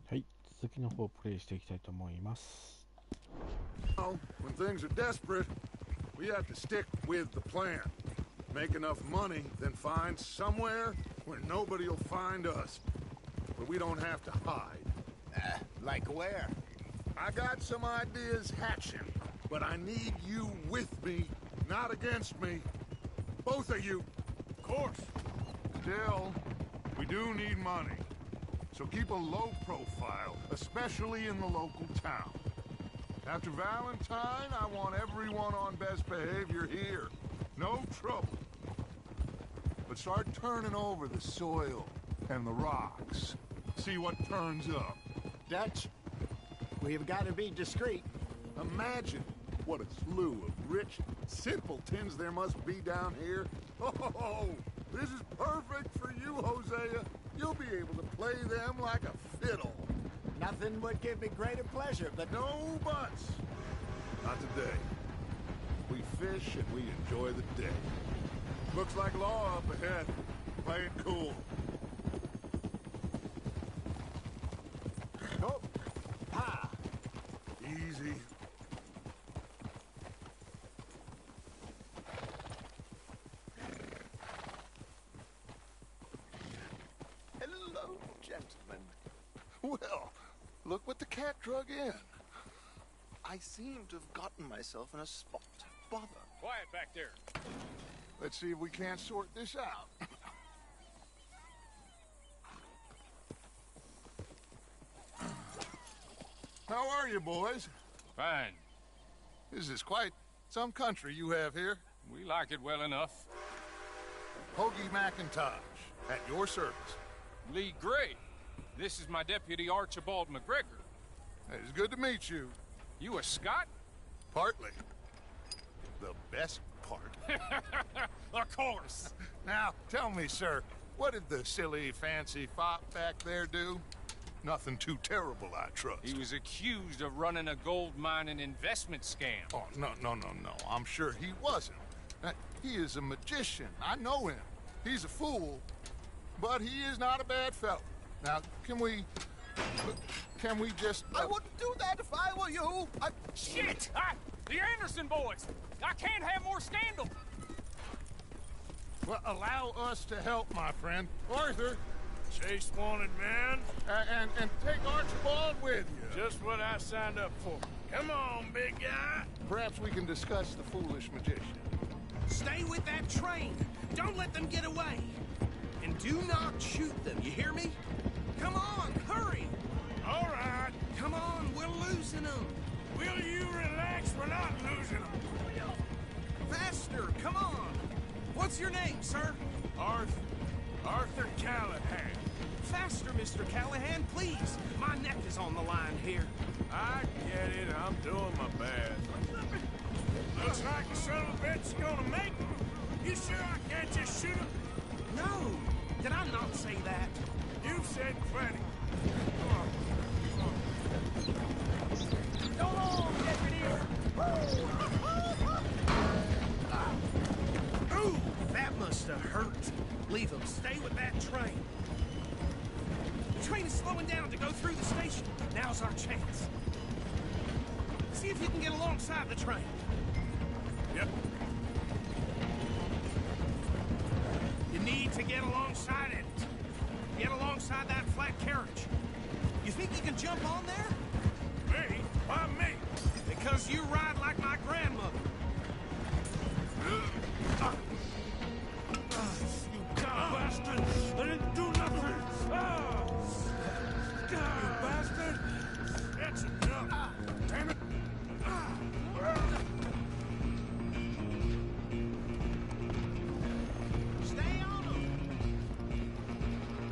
はい、続きの方をプレイしていきたいと思います。When things are desperate, we have to stick with the plan. Make enough money, then find somewhere where nobody will find us. Where we don't have to hide. Like where? I got some ideas hatching, but I need you with me, not against me. Both of you. Of course. Still, we do need money. So keep a low profile, especially in the local town. After Valentine, I want everyone on best behavior here. No trouble. But start turning over the soil and the rocks. See what turns up. Dutch, we've got to be discreet. Imagine what a slew of rich simpletons there must be down here. Oh, this is perfect for you, Hosea. You'll be able to play them like a fiddle. Nothing would give me greater pleasure, but... No buts. Not today. We fish and we enjoy the day. Looks like law up ahead. Play it cool. Oh, ha! Easy. Hello, gentlemen. Well, look what the cat drug in. I seem to have gotten myself in a spot. Bother. Quiet back there. Let's see if we can't sort this out. How are you, boys? Fine. This is quite some country you have here. We like it well enough. Hoagie McIntosh, at your service. Lee Gray. This is my deputy Archibald McGregor. It's good to meet you. You a Scot? Partly. The best part. Of course. Now, tell me, sir, what did the silly, fancy fop back there do? Nothing too terrible, I trust. He was accused of running a gold mining investment scam. Oh, no. I'm sure he wasn't. He is a magician. I know him. He's a fool, but he is not a bad fellow. Now, can we just... I wouldn't do that if I were you. Shit! The Anderson boys! I can't have more scandal! Well, allow us to help, my friend. Arthur, Chase wanted man. and take Archibald with you. Just what I signed up for. Come on, big guy. Perhaps we can discuss the foolish magician. Stay with that train. Don't let them get away. And do not shoot them, you hear me? Come on, hurry! All right. Come on, we're losing them. Will you relax? We're not losing them. Faster, come on. What's your name, sir? Arthur Callahan. Faster, Mr. Callahan, please. My neck is on the line here. I get it. I'm doing my best. Looks like the son of a bitch's gonna make it. You sure I can't just shoot him? No, did I not say that? You've said plenty. Go on, deputy! Ooh, that must have hurt. Leave them. Stay with that train. The train is slowing down to go through the station. Now's our chance. See if you can get alongside the train. Yep. You need to get alongside it. Get alongside that flat carriage. You think you can jump on there? Me? Why me? Because you ride like my grandmother. You bastard! I didn't do nothing! You bastard! That's enough! Damn it! Stay on them!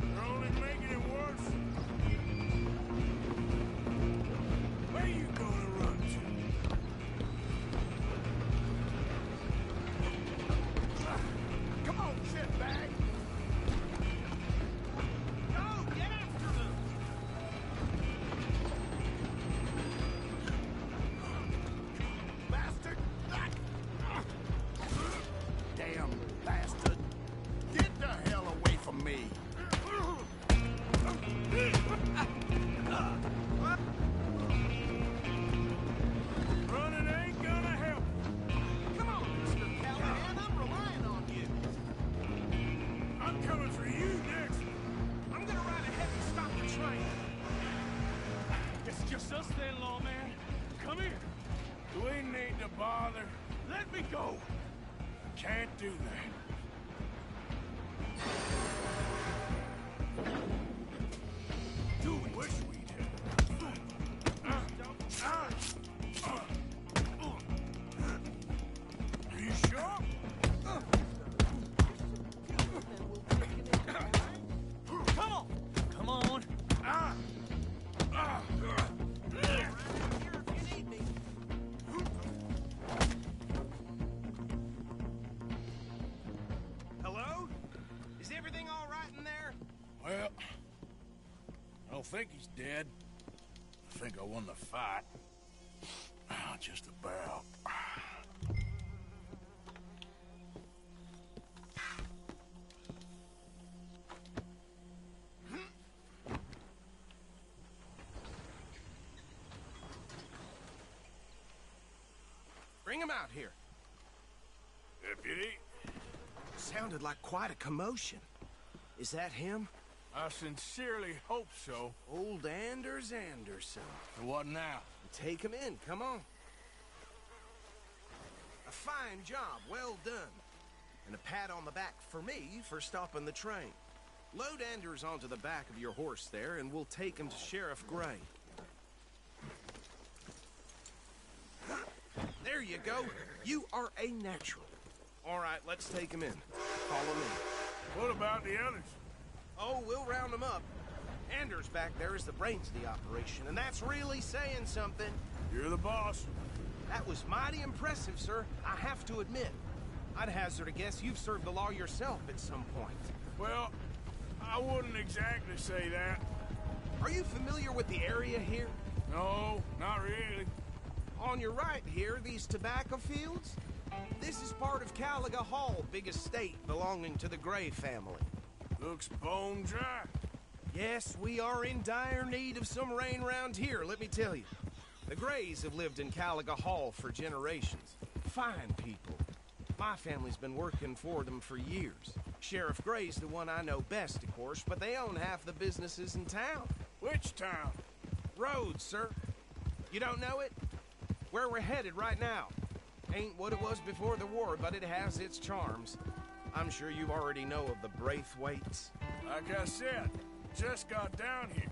You're only making it worse. Where you gonna run to? Come on, shitbag. Go, get after them! Bastard! Damn bastard! Get the hell away from me! me go! Can't do that. Do we wish we'd had. Are you sure? Come on! Come on! Hello? Is everything all right in there? Well, I don't think he's dead. I think I won the fight. Just about. Bring him out here. Deputy, Sounded like quite a commotion. Is that him? I sincerely hope so. Old Anders Anderson. What now? Take him in, come on. A fine job, well done. And a pat on the back for me for stopping the train. Load Anders onto the back of your horse there, and we'll take him to Sheriff Gray. There you go. You are a natural. All right, let's take him in. Follow me. What about the others? Oh, we'll round them up. Anders back there is the brains of the operation, and that's really saying something. You're the boss. That was mighty impressive, sir. I have to admit. I'd hazard a guess you've served the law yourself at some point. Well, I wouldn't exactly say that. Are you familiar with the area here? No, not really. On your right here, these tobacco fields? This is part of Caliga Hall, big estate belonging to the Gray family. Looks bone dry. Yes, we are in dire need of some rain round here, let me tell you. The Grays have lived in Caliga Hall for generations. Fine people. My family's been working for them for years. Sheriff Gray's the one I know best, of course, but they own half the businesses in town. Which town? Rhodes, sir. You don't know it? Where we're headed right now. Ain't what it was before the war, but it has its charms. I'm sure you already know of the Braithwaites. Like I said, just got down here.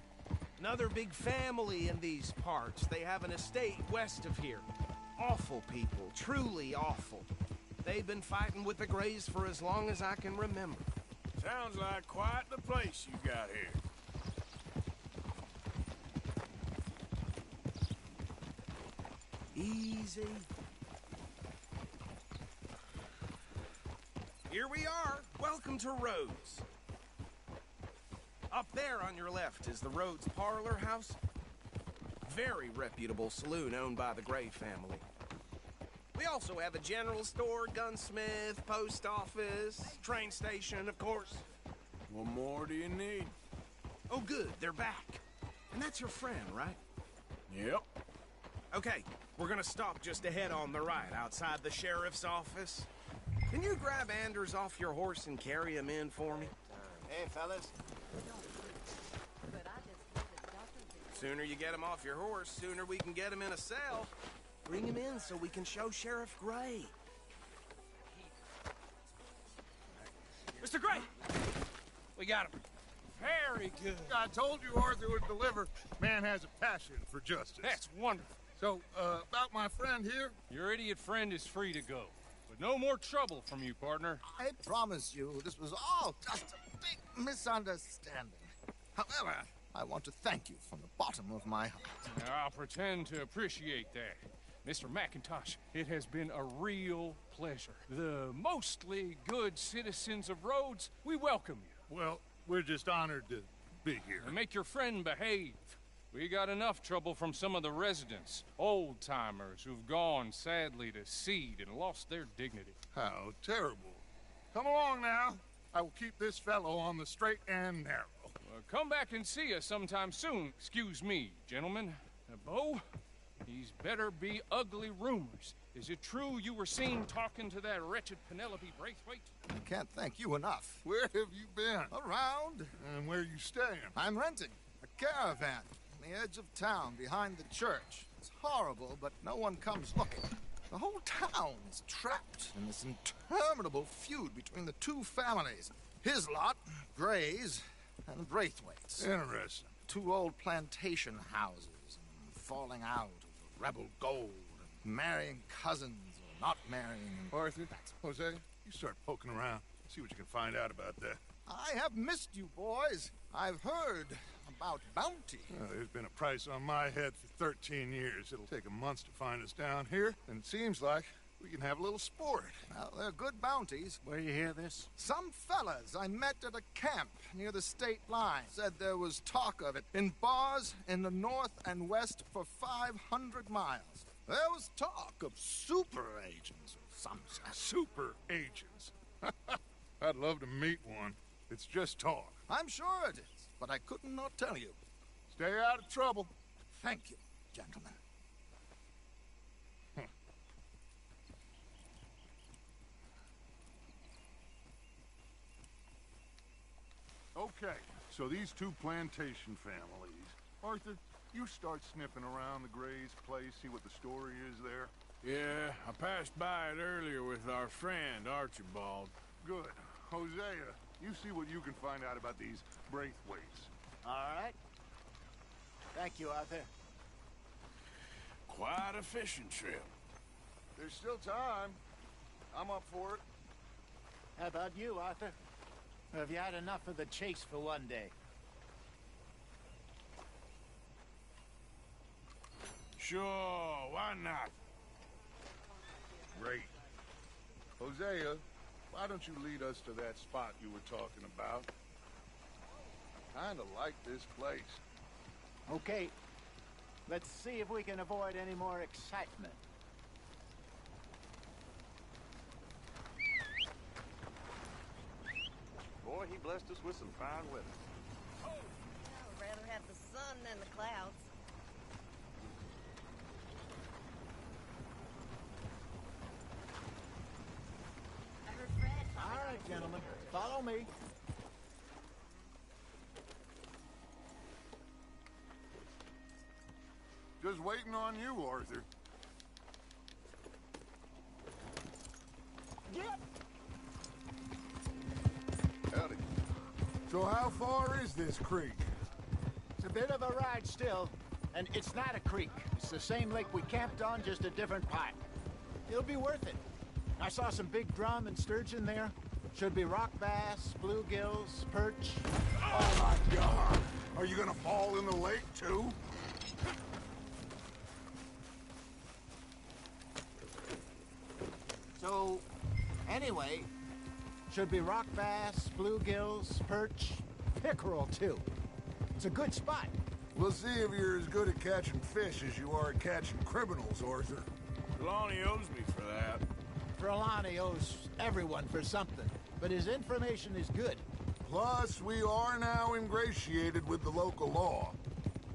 Another big family in these parts. They have an estate west of here. Awful people, truly awful. They've been fighting with the Grays for as long as I can remember. Sounds like quite the place you got here. Easy. Here we are. Welcome to Rhodes. Up there on your left is the Rhodes Parlor House. Very reputable saloon owned by the Gray family. We also have a general store, gunsmith, post office, train station, of course. What more do you need? Oh, good, they're back. And that's your friend, right? Yep. Okay, we're gonna stop just ahead on the right, outside the sheriff's office. Can you grab Anders off your horse and carry him in for me? Hey, fellas. Sooner you get him off your horse, sooner we can get him in a cell. Bring him in so we can show Sheriff Gray. Mr. Gray! We got him. Very good. I told you Arthur would deliver. Man has a passion for justice. That's wonderful. So, about my friend here, Your idiot friend is free to go. But no more trouble from you, partner. I promise you, this was all just a big misunderstanding. However, I want to thank you from the bottom of my heart. Now, I'll pretend to appreciate that. Mr. McIntosh, it has been a real pleasure. The mostly good citizens of Rhodes, we welcome you. well, we're just honored to be here. And make your friend behave. We got enough trouble from some of the residents, old-timers who've gone, sadly, to seed and lost their dignity. How terrible. Come along now. I will keep this fellow on the straight and narrow. Come back and see us sometime soon. Excuse me, gentlemen. Bo, these better be ugly rumors. Is it true you were seen talking to that wretched Penelope Braithwaite? I can't thank you enough. Where have you been? Around, And where you staying? I'm renting a caravan on the edge of town behind the church. It's horrible, but no one comes looking. The whole town's trapped in this interminable feud between the two families. His lot, Gray's, and Braithwaite's. Interesting. Two old plantation houses, and falling out over rebel gold, and marrying cousins or not marrying. Arthur, Jose, you start poking around. See what you can find out about that. I have missed you, boys. I've heard about bounty. There's been a price on my head for 13 years. It'll take a month to find us down here, and it seems like we can have a little sport. Well, they're good bounties. Where you hear this? Some fellas I met at a camp near the state line said there was talk of it in bars in the north and west for 500 miles. There was talk of super agents or some such. Super agents. I'd love to meet one. It's just talk. I'm sure it is, but I couldn't not tell you. Stay out of trouble. Thank you, gentlemen. Okay, so these two plantation families. Arthur, you start sniffing around the Gray's place, see what the story is there. Yeah, I passed by it earlier with our friend, Archibald. Good. Hosea, you see what you can find out about these Braithwaites. All right. Thank you, Arthur. Quite a fishing trip. There's still time. I'm up for it. How about you, Arthur? Or have you had enough of the chase for one day? Sure, why not? Great. Hosea, why don't you lead us to that spot you were talking about? I kinda like this place. Okay. Let's see if we can avoid any more excitement. Boy, he blessed us with some fine weather. I would rather have the sun than the clouds. I heard Fred talking. All right, gentlemen. Follow me. Just waiting on you, Arthur. Howdy. So how far is this creek? It's a bit of a ride still, and it's not a creek. It's the same lake we camped on, just a different part. It'll be worth it. I saw some big drum and sturgeon there. Should be rock bass, bluegills, perch. Oh my God! Are you gonna fall in the lake too? So, anyway, should be rock bass, bluegills, perch, pickerel too. It's a good spot. We'll see if you're as good at catching fish as you are at catching criminals, Arthur. Trelawney owes me for that. Trelawney owes everyone for something, but his information is good. Plus, we are now ingratiated with the local law.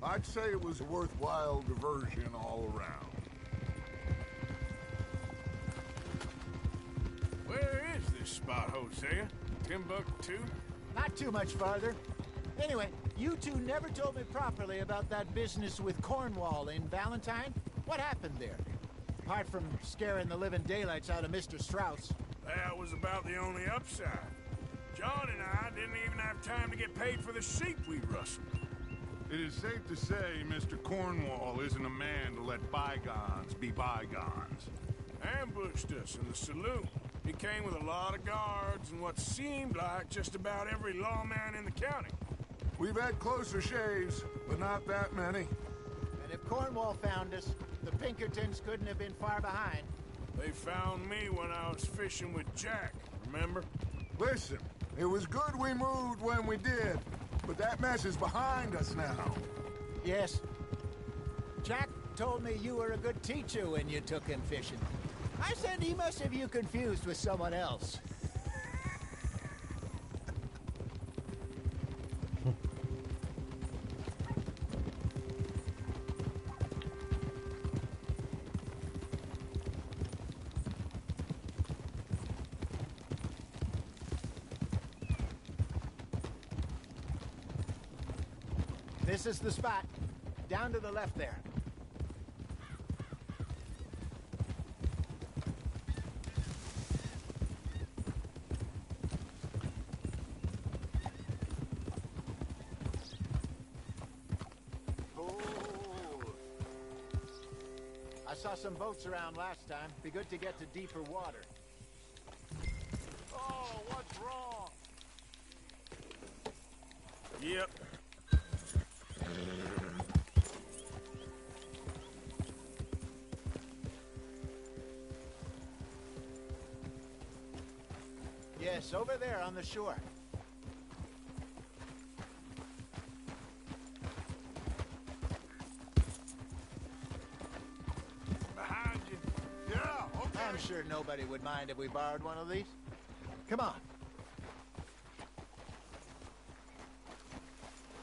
I'd say it was a worthwhile diversion all around. Where is this spot, Hosea? Timbuktu? Not too much farther. Anyway, you two never told me properly about that business with Cornwall in Valentine. What happened there? Apart from scaring the living daylights out of Mr. Strauss. That was about the only upside. John and I didn't even have time to get paid for the sheep we rustled. It is safe to say Mr. Cornwall isn't a man to let bygones be bygones. Ambushed us in the saloon. He came with a lot of guards and what seemed like just about every lawman in the county. We've had closer shaves, but not that many. And if Cornwall found us, the Pinkertons couldn't have been far behind. They found me when I was fishing with Jack, remember? Listen, it was good we moved when we did, but that mess is behind us now. Yes. Jack told me you were a good teacher when you took him fishing. I said he must have you confused with someone else. This is the spot. Down to the left there. saw some boats around last time. Be good to get to deeper water. Oh, what's wrong? Yep. Yes, over there on the shore. Behind you. Yeah, okay. I'm sure nobody would mind if we borrowed one of these. Come on.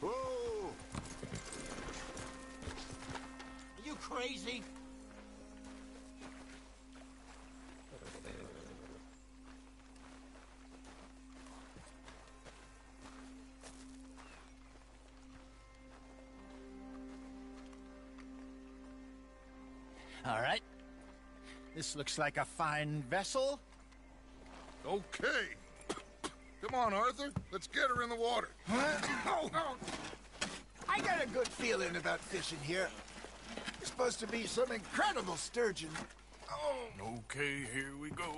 Whoa! Are you crazy? All right. This looks like a fine vessel. Okay. Come on, Arthur. Let's get her in the water. Oh, I got a good feeling about fishing here. It's supposed to be some incredible sturgeon. Okay, here we go.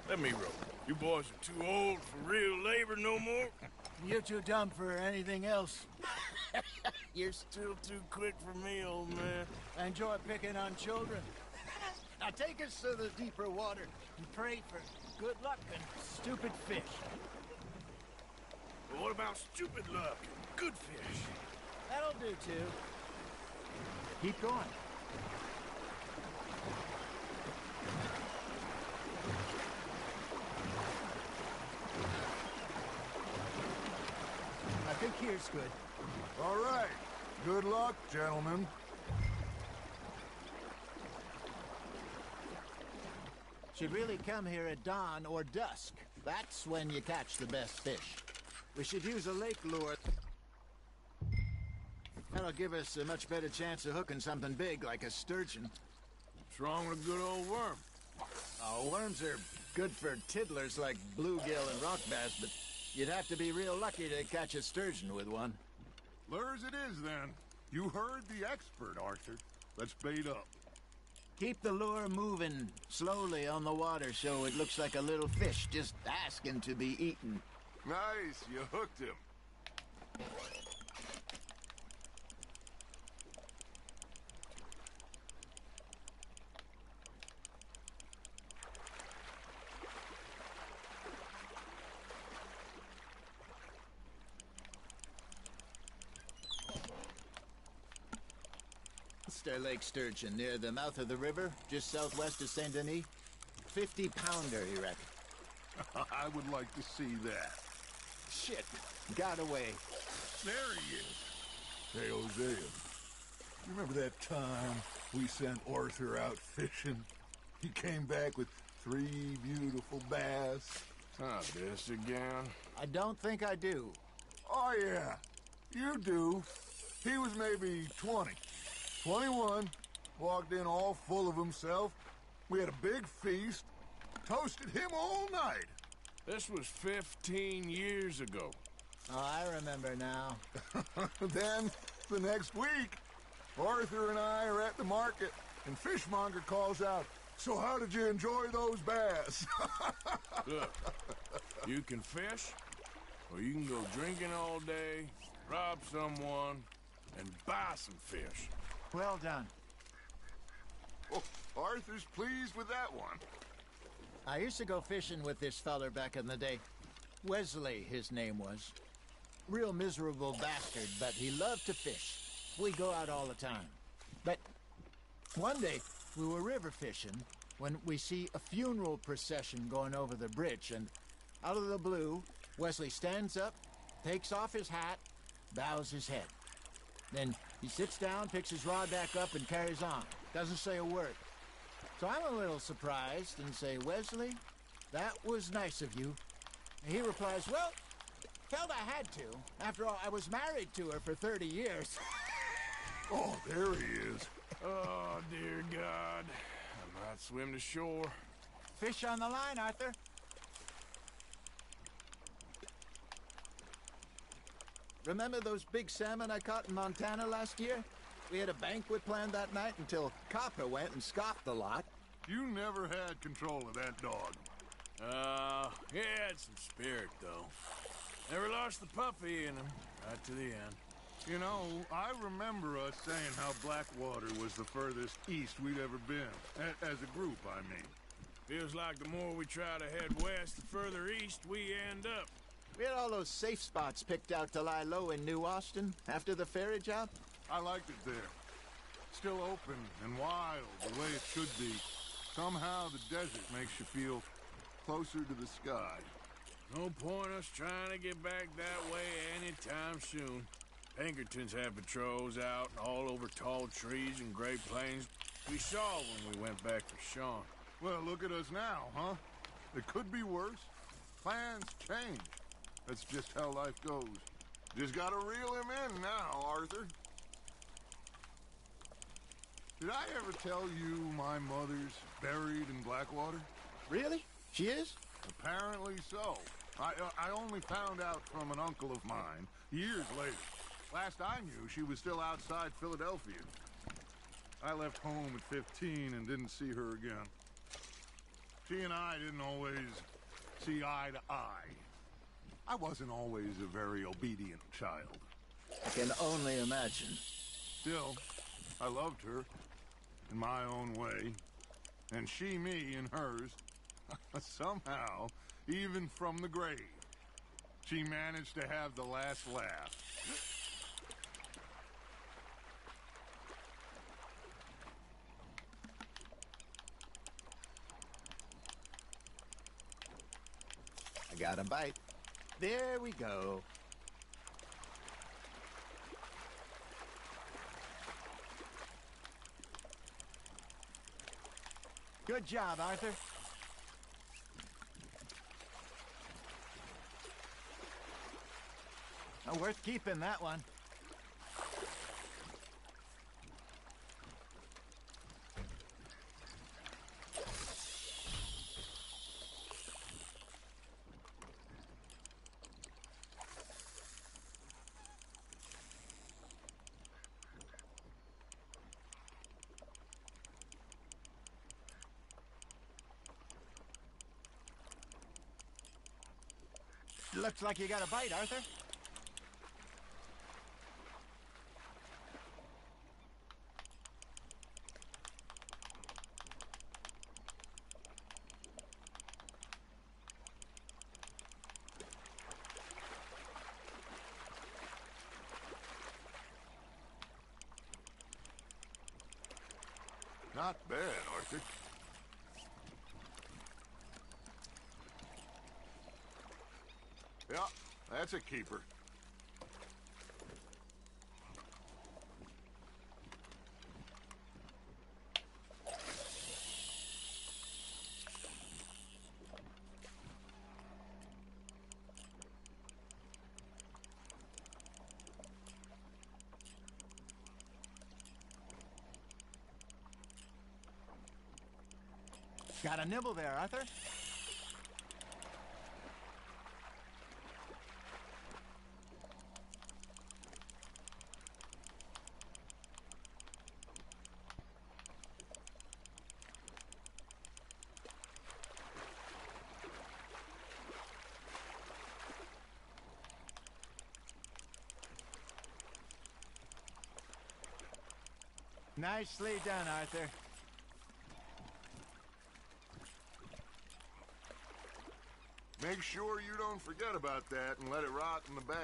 Let me row. You boys are too old for real labor no more. You're too dumb for anything else. You're still too quick for me, old man. I enjoy picking on children. Now take us to the deeper water and pray for good luck and stupid fish. But what about stupid luck and good fish? That'll do, too. Keep going. I think here's good. All right. Good luck, gentlemen. Should really come here at dawn or dusk. That's when you catch the best fish. We should use a lake lure. That'll give us a much better chance of hooking something big like a sturgeon. What's wrong with a good old worm? Oh, worms are good for tiddlers like bluegill and rock bass, but you'd have to be real lucky to catch a sturgeon with one. Lures it is, then. You heard the expert, Arthur. Let's bait up. Keep the lure moving slowly on the water so it looks like a little fish just asking to be eaten. Nice, you hooked him. Star Lake sturgeon near the mouth of the river, just southwest of Saint Denis. 50-pounder, you reckon? I would like to see that. Shit, got away. There he is. Hey, Hosea. You remember that time we sent Arthur out fishing? He came back with 3 beautiful bass. Not this again. I don't think I do. Oh, yeah. You do. He was maybe 20. 21. Walked in all full of himself. We had a big feast. Toasted him all night. This was 15 years ago. Oh, I remember now. Then, the next week, Arthur and I are at the market, and Fishmonger calls out, "So how did you enjoy those bass?" Look, you can fish, or you can go drinking all day, rob someone, and buy some fish. Well done. Oh, Arthur's pleased with that one. I used to go fishing with this feller back in the day. Wesley, his name was. Real miserable bastard, but he loved to fish. We go out all the time. But one day, we were river fishing when we see a funeral procession going over the bridge, and out of the blue, Wesley stands up, takes off his hat, bows his head. Then he sits down, picks his rod back up, and carries on. Doesn't say a word. So I'm a little surprised and say, "Wesley, that was nice of you." And he replies, "Well, felt I had to. After all, I was married to her for 30 years. Oh, there he is. Oh, dear God. I might swim to shore. Fish on the line, Arthur. Remember those big salmon I caught in Montana last year? We had a banquet planned that night until Copper went and scoffed the lot. You never had control of that dog. He had some spirit, though. Never lost the puppy in him, right to the end. You know, I remember us saying how Blackwater was the furthest east we'd ever been. As a group, I mean. Feels like the more we try to head west, the further east we end up. We had all those safe spots picked out to lie low in New Austin after the ferry job. I liked it there. Still open and wild, the way it should be. Somehow the desert makes you feel closer to the sky. No point us trying to get back that way anytime soon. Pinkertons had patrols out all over tall trees and Great Plains. We saw when we went back for Sean. Well, look at us now, huh? It could be worse. Plans change. That's just how life goes. Just gotta reel him in now, Arthur. Did I ever tell you my mother's buried in Blackwater? Really? She is? Apparently so. I only found out from an uncle of mine years later. Last I knew, she was still outside Philadelphia. I left home at 15 and didn't see her again. She and I didn't always see eye to eye. I wasn't always a very obedient child. I can only imagine. Still, I loved her in my own way, and she me in hers. Somehow, even from the grave, she managed to have the last laugh. I got a bite. There we go. Good job, Arthur. Oh, worth keeping, that one. Looks like you got a bite, Arthur. Not bad, Arthur. Yeah, that's a keeper. Got a nibble there, Arthur. Nicely done, Arthur. Make sure you don't forget about that and let it rot in the bag.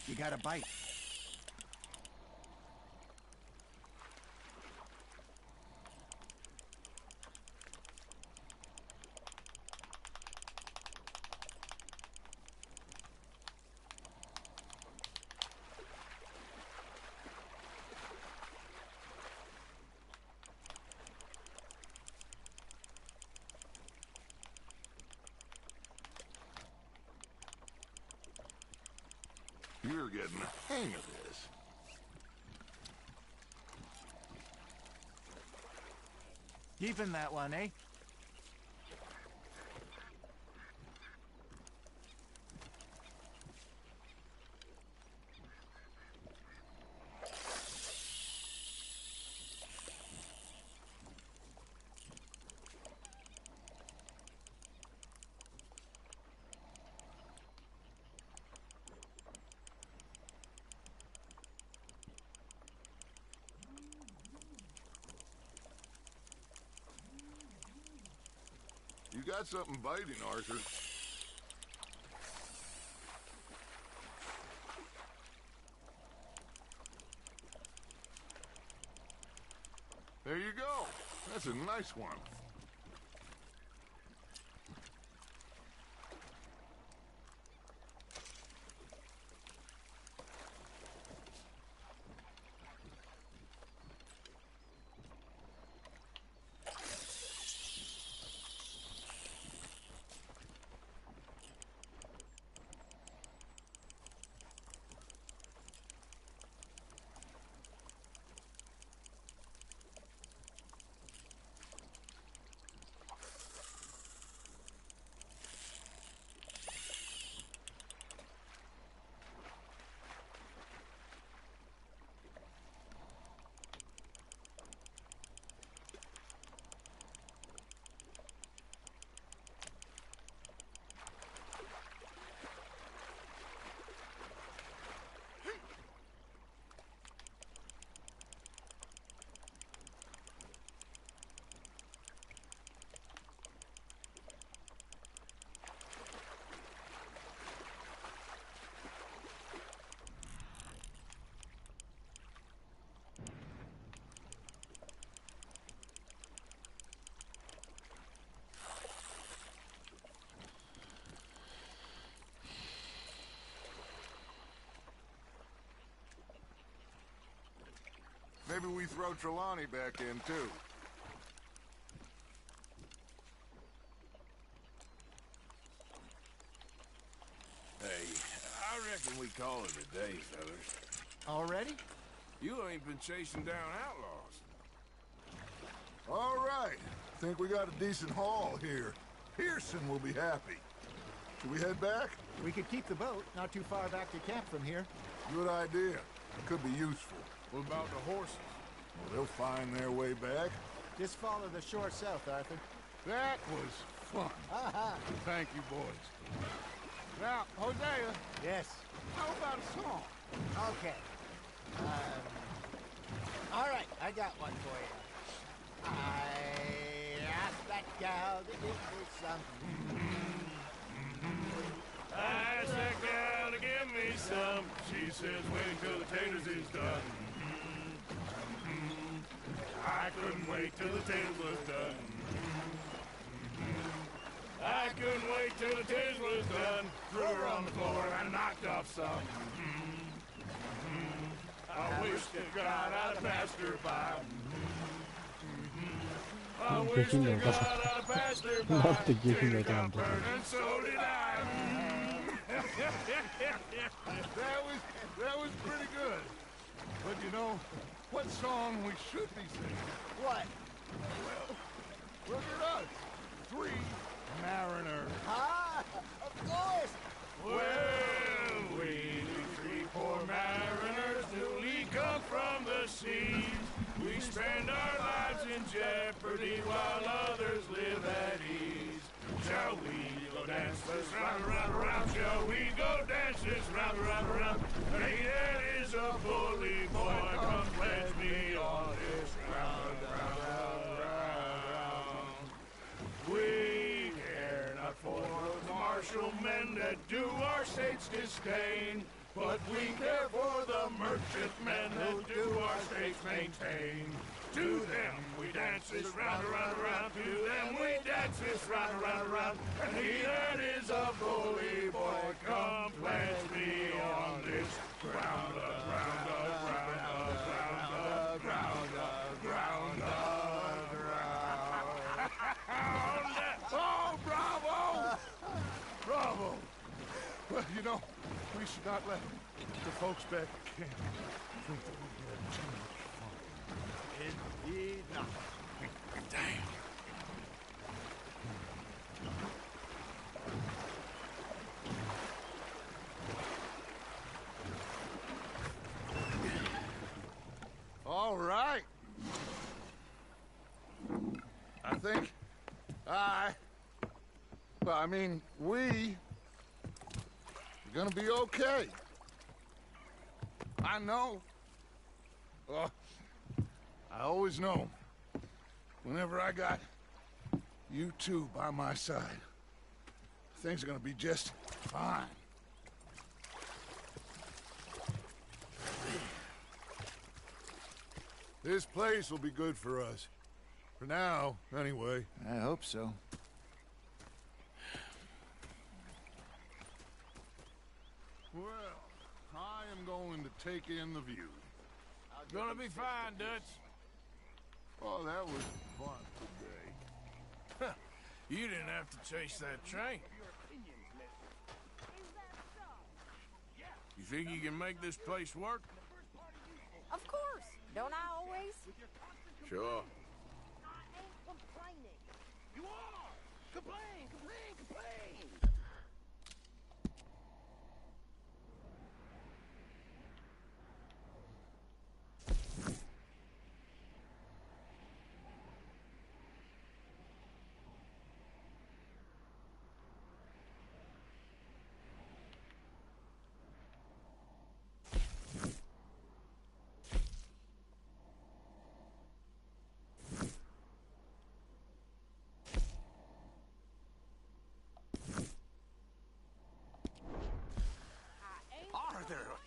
You got a bite. You're getting the hang of this. Keeping that one, eh? You got something biting, Arthur. There you go. That's a nice one. Maybe we throw Trelawney back in, too. Hey, I reckon we call it a day, fellas. Already? You ain't been chasing down outlaws. All right. Think we got a decent haul here. Pearson will be happy. Should we head back? We could keep the boat not too far back to camp from here. Good idea. It could be useful. What about the horses? Well, they'll find their way back. Just follow the shore south, Arthur. That was fun. Thank you, boys. Now, Hosea, Yes. how about a song? Okay. All right, I got one for you. I asked that gal to give me some. I asked that gal to give me some. She says wait till the taters is done. I couldn't wait till the taters was done. I couldn't wait till the taters was done. Threw her on the floor and knocked off some. I wish to God I'd passed her by. I wish to God I'd passed her by. Not to give him a Tater got damn burned, and so did I. That was pretty good. But you know, what song we should be singing? What? Look at us. Three mariners. Ah, of course. Well, we three poor mariners newly come from the seas. We spend our lives in jeopardy while others live at ease. Shall we go dance this round, round, round? Shall we go dance this round, round, round? Hey, that is a bully boy. Come pledge me on this round, round, round, round. We care not for the martial men that do our state's disdain, but we care for the merchant men who do our states maintain. To them we dance this round, around, around. To them we dance this round, around, around. And he that is a bully boy, come pledge me on this ground, ground, ground, ground, ground, ground, ground. Oh, bravo! Bravo! Well, you know, we should not let the folks back at camp think that we had too much fun. Indeed not. Damn. All right. I think we're gonna be okay. I know. I always know. Whenever I got you two by my side, things are gonna be just fine. This place will be good for us. For now, anyway. I hope so. Well, I am going to take in the view. Gonna be fine, Dutch. Oh, that was fun today. You didn't have to chase that train. You think you can make this place work? Of course. Don't I always? Sure. I ain't complaining. You are! Complain, complain, complain!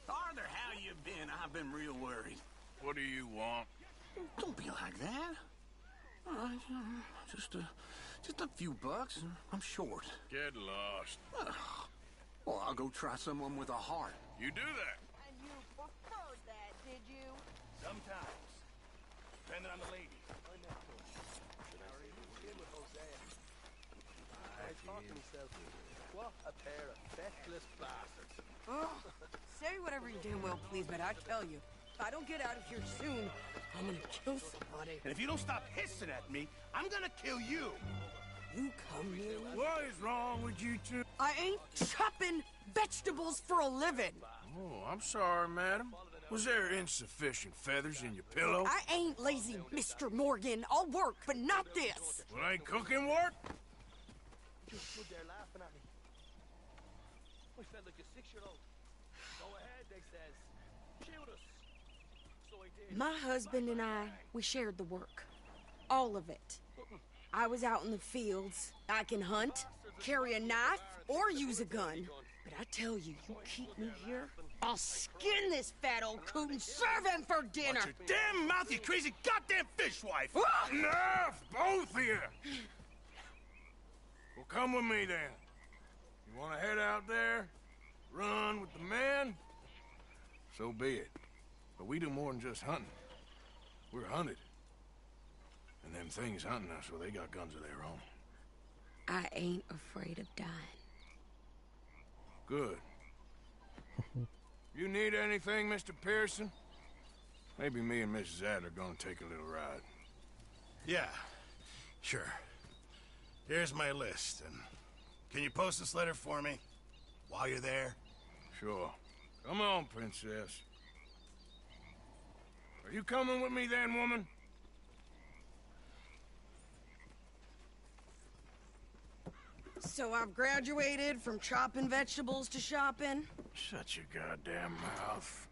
Arthur, how you been? I've been real worried. What do you want? Don't be like that. All right, just a few bucks. I'm short. Get lost. Well, I'll go try someone with a heart. You do that. And you preferred that, did you? Sometimes. Depending on the lady. What a pair of feckless bastards. Say whatever you damn well please, but I tell you, if I don't get out of here soon, I'm gonna kill somebody. And if you don't stop hissing at me, I'm gonna kill you. You come here. What is wrong with you two? I ain't chopping vegetables for a living. Oh, I'm sorry, madam. Was there insufficient feathers in your pillow? I ain't lazy, Mr. Morgan. I'll work, but not this. Well, ain't cooking work? Just stood there laughing at me. I felt like a 6-year-old. Go ahead, they says. Shoot us. So I did. My husband and I, we shared the work. All of it. I was out in the fields. I can hunt, carry a knife, or use a gun. But I tell you, you keep me here, I'll skin this fat old coot and serve him for dinner. Watch your damn mouth, you crazy goddamn fishwife! Enough, both of you! Well, come with me, then. You want to head out there, run with the men? So be it. But we do more than just hunting. We're hunted. And them things hunting us, well, they got guns of their own. I ain't afraid of dying. Good. You need anything, Mr. Pearson? Maybe me and Mrs. Adler gonna take a little ride. Yeah, sure. Here's my list, and can you post this letter for me while you're there? Sure. Come on, princess. Are you coming with me then, woman? So I've graduated from chopping vegetables to shopping? Shut your goddamn mouth.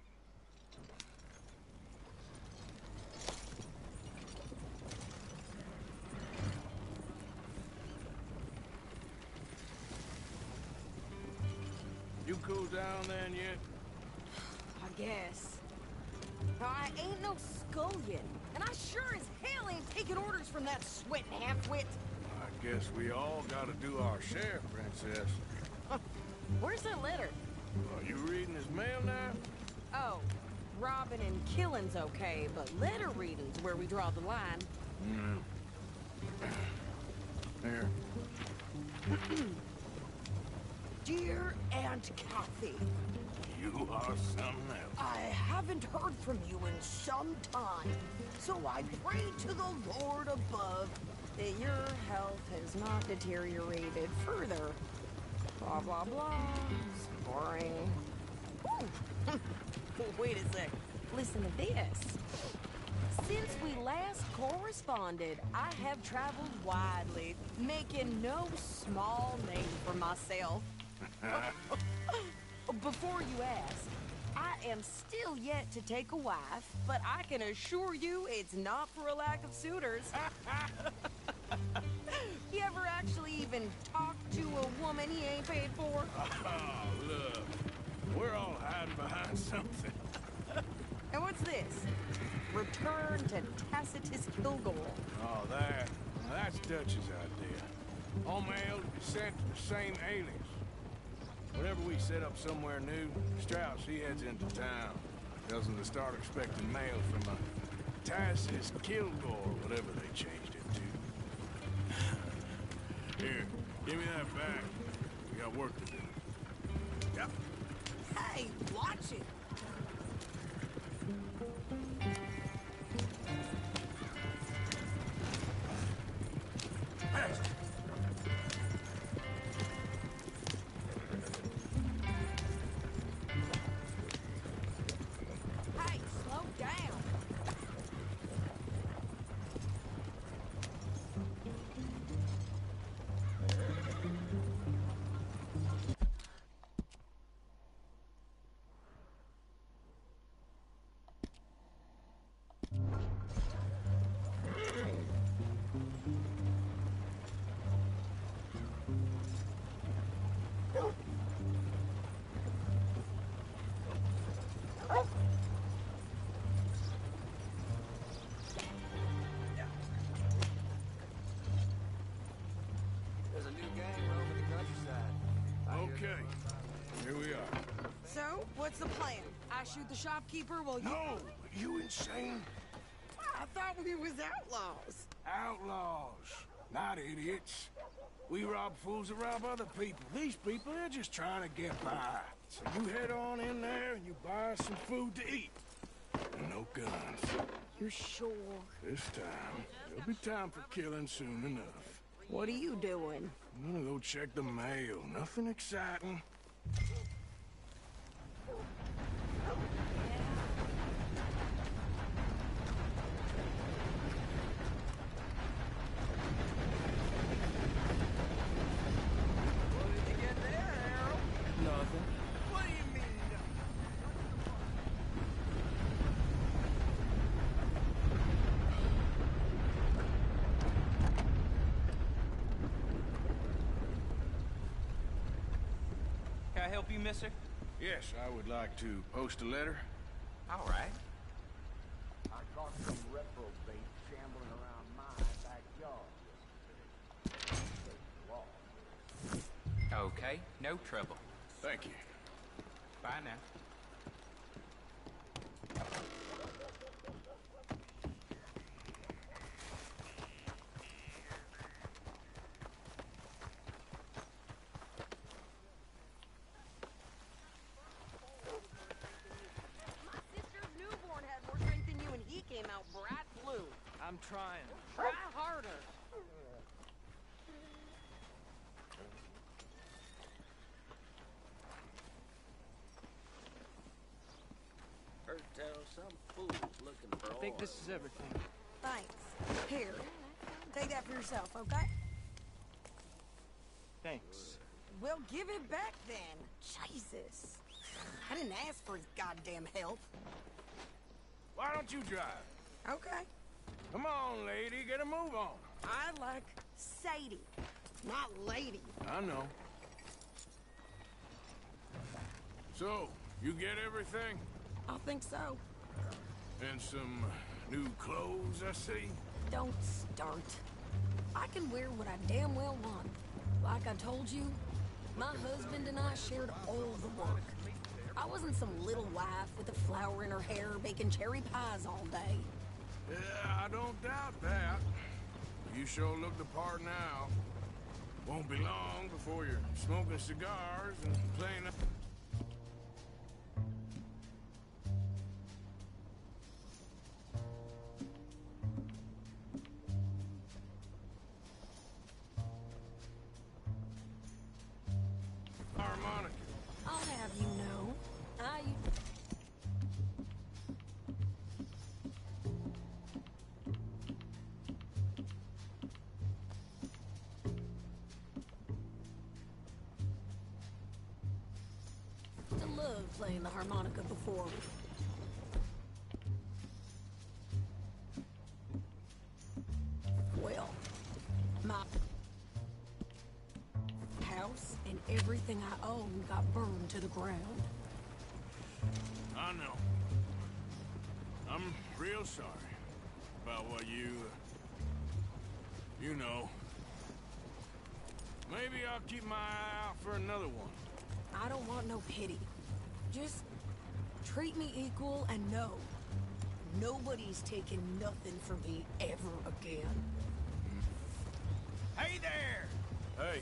You cool down then yet? I guess. I ain't no scullion, and I sure as hell ain't taking orders from that sweating half-wit. I guess we all gotta do our share, princess. Where's that letter? Are you reading his mail now? Oh, robbing and killing's okay, but letter reading's where we draw the line. Here. Dear Aunt Kathy, You are something else. I haven't heard from you in some time, so I pray to the Lord above that your health has not deteriorated further. Blah, blah, blah. It's boring. Ooh. Wait a sec. Listen to this. Since we last corresponded, I have traveled widely, making no small name for myself. Before you ask, I am still yet to take a wife, but I can assure you it's not for a lack of suitors. You ever actually even talk to a woman he ain't paid for? Oh, look. We're all hiding behind something. And what's this? Return to Tacitus Kilgore. Oh, that's Dutch's idea. All mail to be sent to the same alias. Whenever we set up somewhere new, Strauss, he heads into town. Tells them to start expecting mail from a Tacitus Kilgore, whatever they changed it to. Here, give me that back. We got work to do. Yep. Hey, watch it. Hey, slow down. There's a new gang roaming the countryside. Okay, here we are. So, what's the plan? I shoot the shopkeeper while you... No! You insane? I thought we was outlaws. Outlaws, not idiots. We rob fools that rob other people. These people, they're just trying to get by. So you head on in there and you buy us some food to eat. And no guns. You sure? This time, there'll be time for killing soon enough. What are you doing? I'm gonna go check the mail. Nothing exciting. What did you get there, Harold? Nothing. What do you mean, Can I help you, mister? Yes, I would like to post a letter. All right. I caught some reprobate shambling around my backyard yesterday. Okay, no trouble. Thank you. Bye now. My sister's newborn had more strength than you and he came out bright blue. I'm trying. Try harder. Heard tell some fool's looking for I think oil. this is everything. Thanks. Here, take that for yourself, okay? Thanks. Well, give it back then. Jesus. I didn't ask for his goddamn help. Why don't you drive? Okay. Come on, lady, get a move on. I like Sadie, not lady. I know. So, you get everything? I think so. And some new clothes, I see? Don't start. I can wear what I damn well want. Like I told you, my husband and I shared all the work. I wasn't some little wife with a flower in her hair baking cherry pies all day. Yeah, I don't doubt that. You sure look the part now. Won't be long before you're smoking cigars and playing up. Harmonica. I'll have you know. I love playing the harmonica before. Well, my house and everything I own got burned to the ground. I know. I'm real sorry about what you know. Maybe I'll keep my eye out for another one. I don't want no pity. Just treat me equal and know nobody's taking nothing from me ever again. Hey there! Hey.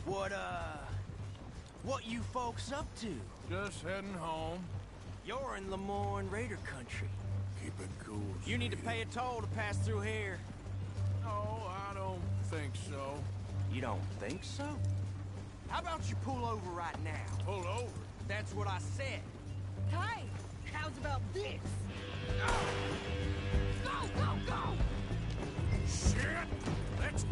What you folks up to? Just heading home. You're in Lemoyne Raider country. Keep it cool. You need to pay a toll to pass through here. No, I don't think so. You don't think so? How about you pull over right now? Pull over? That's what I said. Hey, how's about this? Go, go, go! Shit! Let's...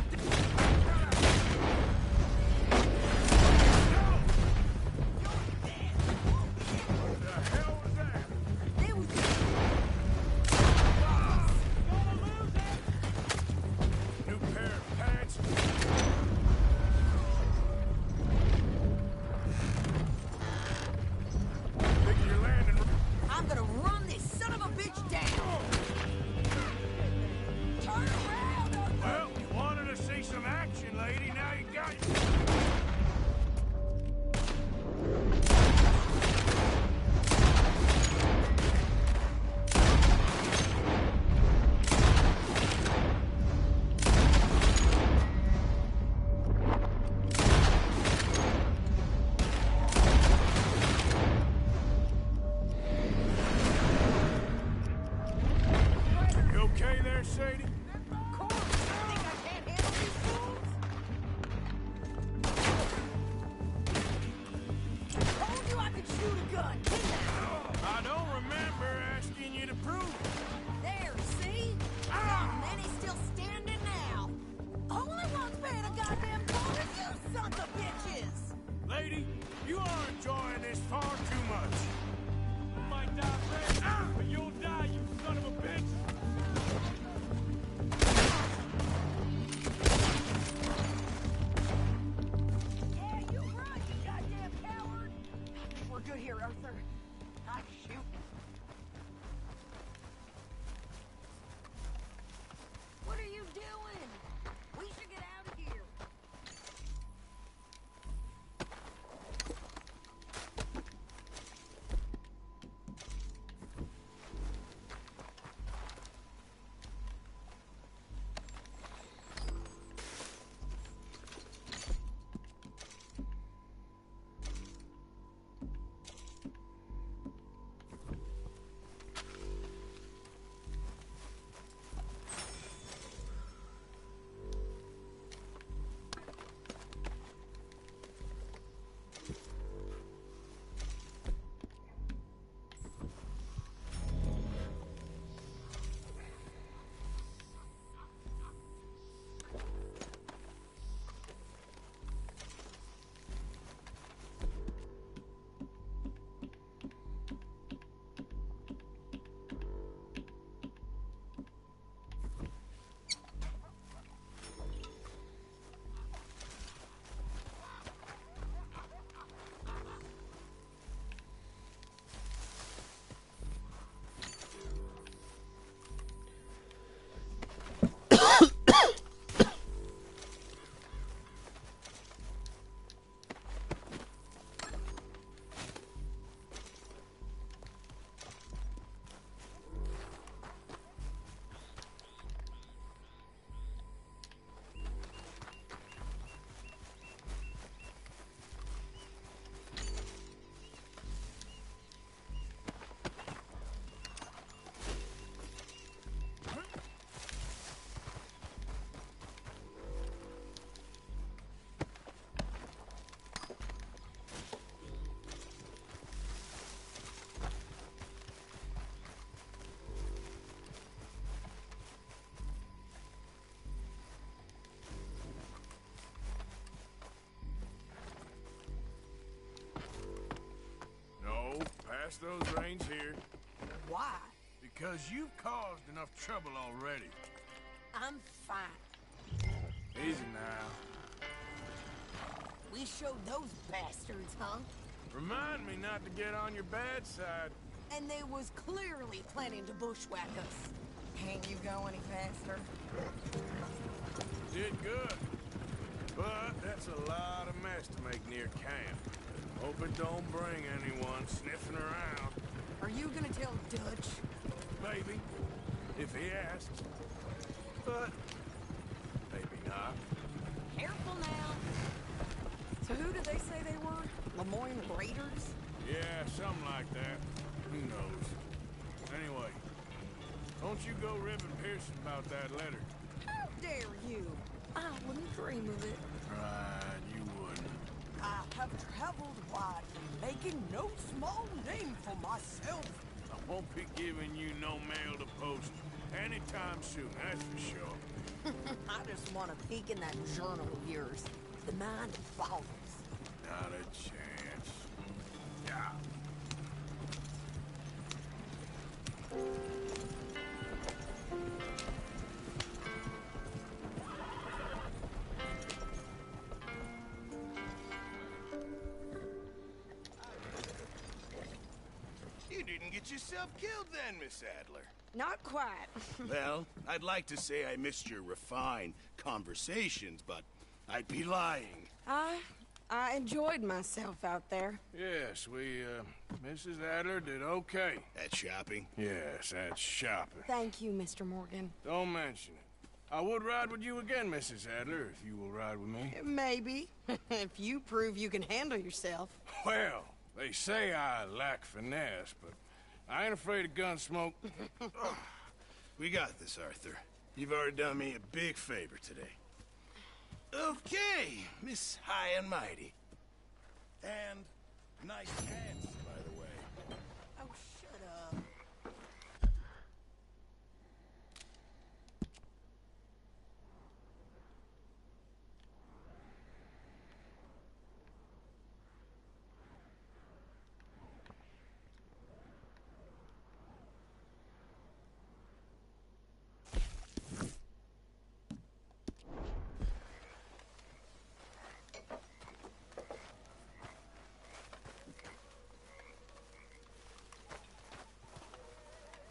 I'm gonna run this son of a bitch down! Turn around! Well, you wanted to see some action, lady. Now you got it. You okay there, Sadie? Of course! Think I can't handle these fools? Told you I could shoot a gun, didn't I? I don't remember asking you to prove it. There, see? Not many still standing now. Only one's paying a goddamn toll is you sons of bitches! Lady, you are enjoying this far too much. You might die red, but you'll die, you son of a bitch. Yeah, you run, you goddamn coward! We're good here, Arthur. I shoot. What are you doing? We should get out of here. pass those reins here. Why? Because you've caused enough trouble already. I'm fine. Easy now. We showed those bastards, huh? Remind me not to get on your bad side. And they was clearly planning to bushwhack us. Can't you go any faster? Did good. But that's a lot of mess to make near camp. Hope it don't bring anyone sniffing around. Are you gonna tell Dutch? Maybe, if he asks. But maybe not. Careful now. So who did they say they were? Lemoyne Raiders? Yeah, something like that. Who knows? Anyway, don't you go ribbing Pearson about that letter. How dare you? I wouldn't dream of it. Right, you wouldn't. I have traveled wide, making no small name for myself. I won't be giving you no mail to post anytime soon, that's for sure. I just want to peek in that journal of yours. The mind of Balls. Not a chance. Yeah. You didn't get yourself killed then, Miss Adler. Not quite. Well, I'd like to say I missed your refined conversations, but I'd be lying. I enjoyed myself out there. Yes, Mrs. Adler did okay. At shopping? Yes, that's shopping. Thank you, Mr. Morgan. Don't mention it. I would ride with you again, Mrs. Adler, if you will ride with me. Maybe. If you prove you can handle yourself. Well, they say I lack finesse, but I ain't afraid of gun smoke. We got this, Arthur. You've already done me a big favor today. Okay, Miss High and Mighty. And nice pants, by the way. Oh, shut up.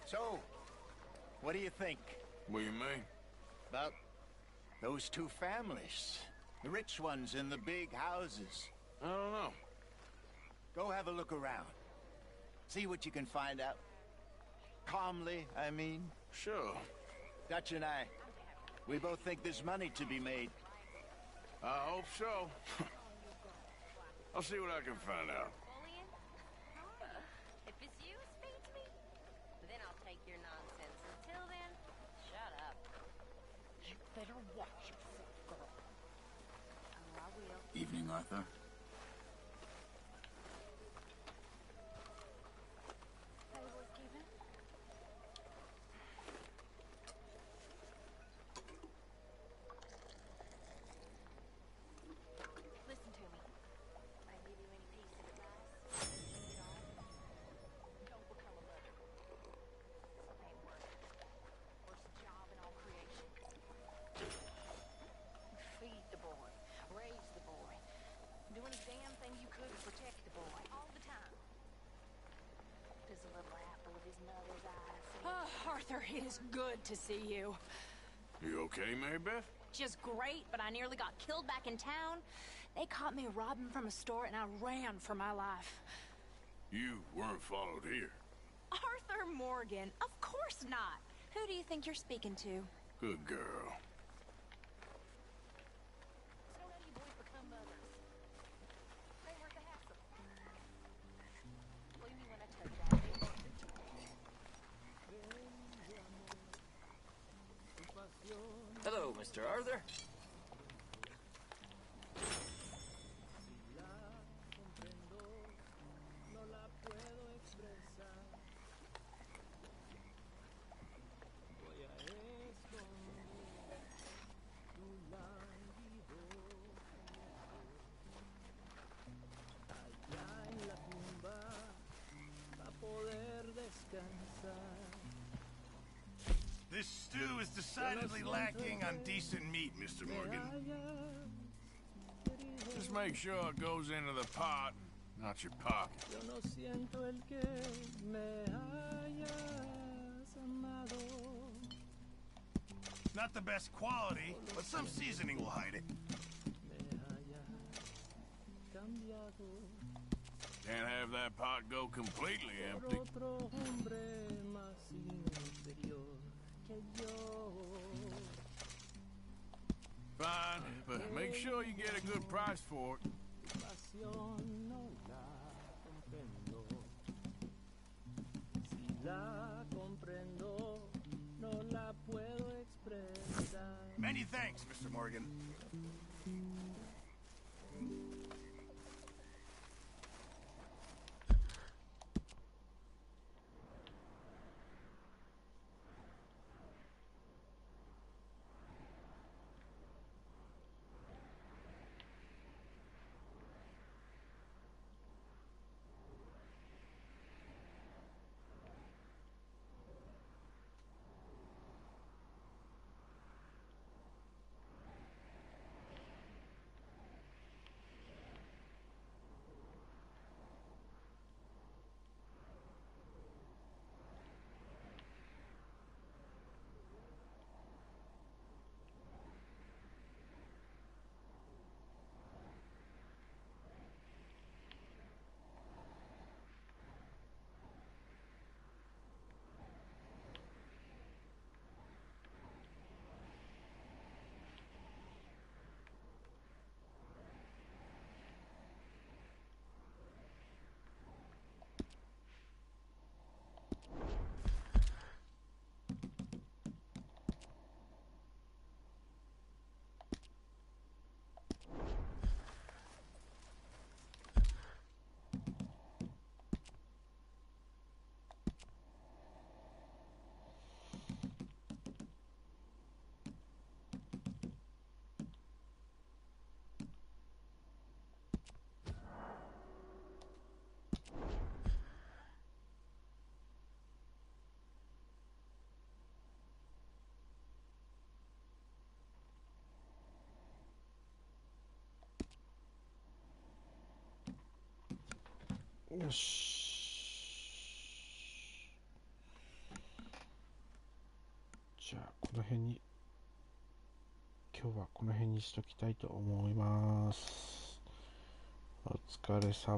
So, what do you think? What do you mean? About those two families. The rich ones in the big houses. I don't know. Go have a look around. See what you can find out. Calmly, I mean. Sure. Dutch and I, we both think there's money to be made. I hope so. I'll see what I can find out. If it's you, speak to me. But then I'll take your nonsense. Until then, shut up. You better watch yourself, girl. Oh, I will. Evening, Arthur. Hey, what's keeping? Listen to me. I give you any piece of advice. You know, don't become a mother. Ain't work. Worst job in all creation. Feed the boy. Raise the boy. Do any damn thing you could to protect the boy. All the time. Does a little apple of his mother's eye see? Oh, Arthur, it is good to see you. You okay, Mary Beth? Just great, but I nearly got killed back in town. They caught me robbing from a store, and I ran for my life. You weren't followed here. Arthur Morgan, of course not. Who do you think you're speaking to? Good girl. So how do you boys become mothers? They worth the hassle. Believe me when I tell you that. They worth it. Hello, Mr. Arthur. decidedly lacking on decent meat, Mr. Morgan. Just make sure it goes into the pot, not your pocket. Yo no siento el que me hayas amado. Not the best quality, but some seasoning will hide it. Can't have that pot go completely empty. Otro hombre más inferior que yo. Fine, but make sure you get a good price for it. Pasión no la comprendo. Si la comprendo, no la puedo expresar. Many thanks, Mr. Morgan.よし。じゃあこの辺に今日はこの辺にしときたいと思います。お疲れ様。